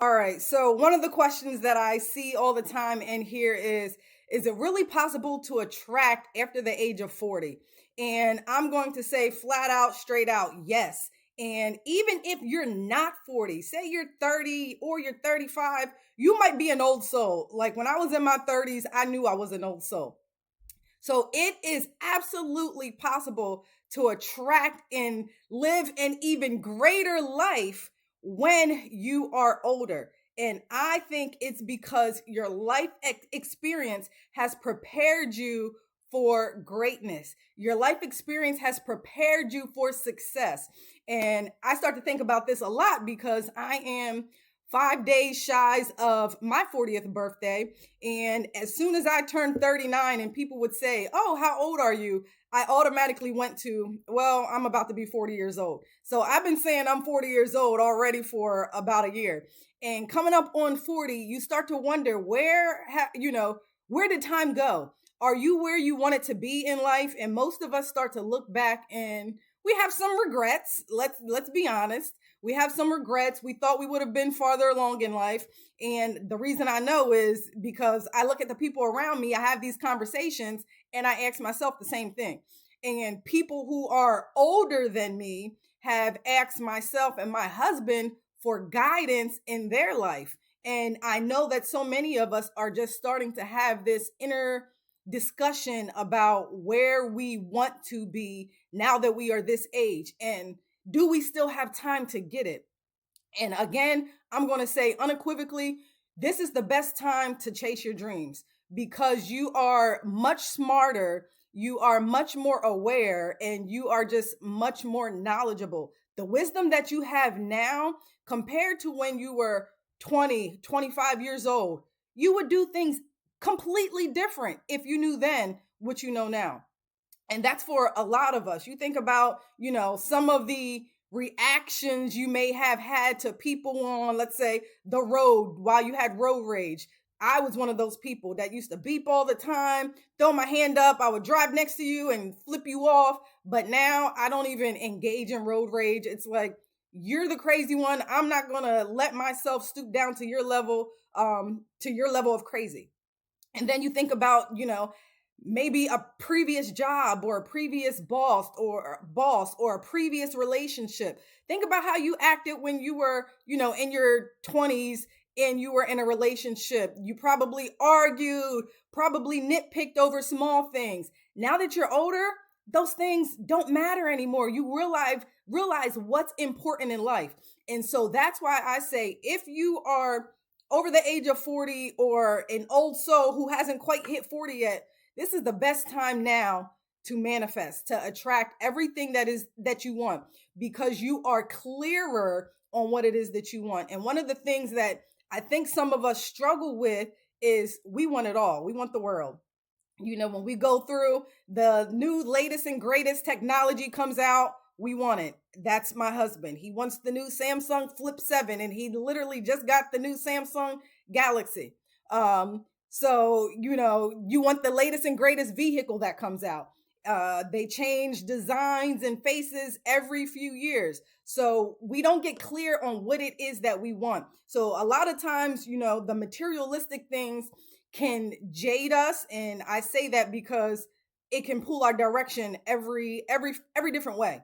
All right. So one of the questions that I see all the time and here is it really possible to attract after the age of 40? And I'm going to say flat out, straight out, yes. And even if you're not 40, say you're 30 or you're 35, you might be an old soul. Like when I was in my 30s, I knew I was an old soul. So it is absolutely possible to attract and live an even greater life when you are older. And I think it's because your life experience has prepared you for greatness. Your life experience has prepared you for success. And I start to think about this a lot because I am 5 days shy of my 40th birthday. And as soon as I turned 39 and people would say, "Oh, how old are you?" I automatically went to, well, I'm about to be 40 years old. So I've been saying I'm 40 years old already for about a year. And coming up on 40, you start to wonder where did time go? Are you where you wanted to be in life? And most of us start to look back and we have some regrets. Let's be honest. We have some regrets. We thought we would have been farther along in life. And the reason I know is because I look at the people around me, I have these conversations, and I ask myself the same thing. And people who are older than me have asked myself and my husband for guidance in their life. And I know that so many of us are just starting to have this inner discussion about where we want to be now that we are this age. And do we still have time to get it? And again, I'm going to say unequivocally, this is the best time to chase your dreams because you are much smarter, you are much more aware, and you are just much more knowledgeable. The wisdom that you have now compared to when you were 20, 25 years old, you would do things completely different if you knew then what you know now. And that's for a lot of us. You think about, some of the reactions you may have had to people on, let's say, the road while you had road rage. I was one of those people that used to beep all the time, throw my hand up. I would drive next to you and flip you off. But now I don't even engage in road rage. It's like, you're the crazy one. I'm not going to let myself stoop down to your level of crazy. And then you think about, maybe a previous job or a previous boss or a previous relationship. Think about how you acted when you were, in your 20s and you were in a relationship. You probably argued, probably nitpicked over small things. Now that you're older, those things don't matter anymore. You realize what's important in life. And so that's why I say if you are over the age of 40 or an old soul who hasn't quite hit 40 yet, this is the best time now to manifest, to attract everything that you want because you are clearer on what it is that you want. And one of the things that I think some of us struggle with is we want it all. We want the world. When we go through the new latest and greatest technology comes out, we want it. That's my husband. He wants the new Samsung Flip 7 and he literally just got the new Samsung Galaxy. So, you want the latest and greatest vehicle that comes out. They change designs and faces every few years. So we don't get clear on what it is that we want. So a lot of times, the materialistic things can jade us. And I say that because it can pull our direction every different way.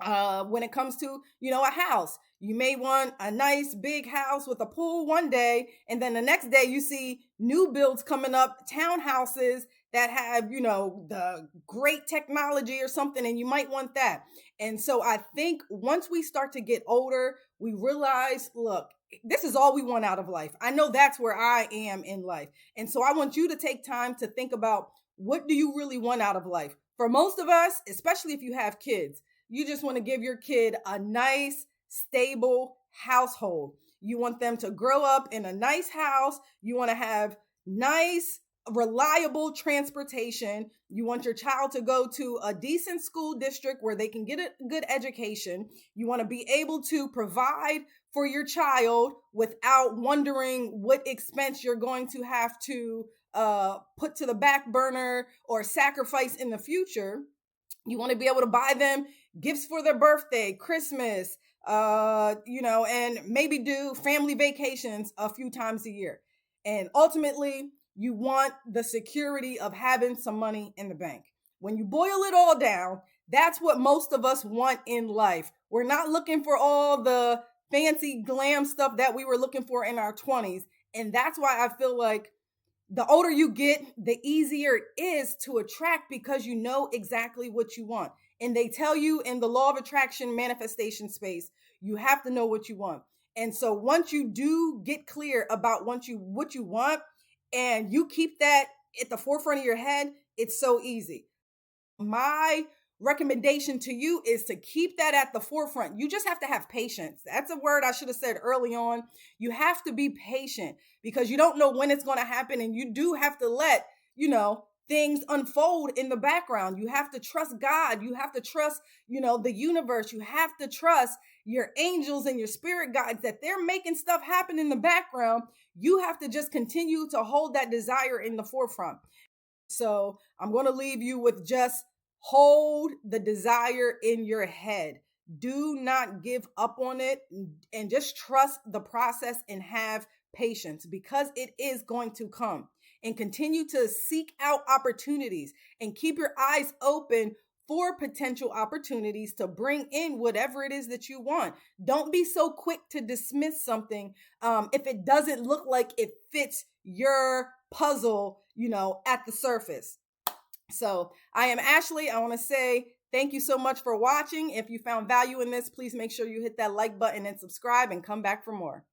When it comes to, a house, you may want a nice big house with a pool one day, and then the next day you see new builds coming up, townhouses that have, the great technology or something, and you might want that. And so I think once we start to get older, we realize, look, this is all we want out of life. I know that's where I am in life. And so I want you to take time to think about what do you really want out of life? For most of us, especially if you have kids, you just want to give your kid a nice, stable household. You want them to grow up in a nice house. You want to have nice, reliable transportation. You want your child to go to a decent school district where they can get a good education. You want to be able to provide for your child without wondering what expense you're going to have to put to the back burner or sacrifice in the future. You want to be able to buy them gifts for their birthday, Christmas, and maybe do family vacations a few times a year. And ultimately, you want the security of having some money in the bank. When you boil it all down, that's what most of us want in life. We're not looking for all the fancy glam stuff that we were looking for in our 20s. And that's why I feel like the older you get, the easier it is to attract because you know exactly what you want. And they tell you in the law of attraction manifestation space, you have to know what you want. And so once you do get clear about what you want and you keep that at the forefront of your head, it's so easy. My recommendation to you is to keep that at the forefront. You just have to have patience. That's a word I should have said early on. You have to be patient because you don't know when it's going to happen. And you do have to let, things unfold in the background. You have to trust God. You have to trust, the universe. You have to trust your angels and your spirit guides that they're making stuff happen in the background. You have to just continue to hold that desire in the forefront. So I'm going to leave you with just hold the desire in your head. Do not give up on it and just trust the process and have patience because it is going to come. And continue to seek out opportunities and keep your eyes open for potential opportunities to bring in whatever it is that you want. Don't be so quick to dismiss something if it doesn't look like it fits your puzzle, at the surface. So I am Ashley. I want to say thank you so much for watching. If you found value in this, please make sure you hit that like button and subscribe and come back for more.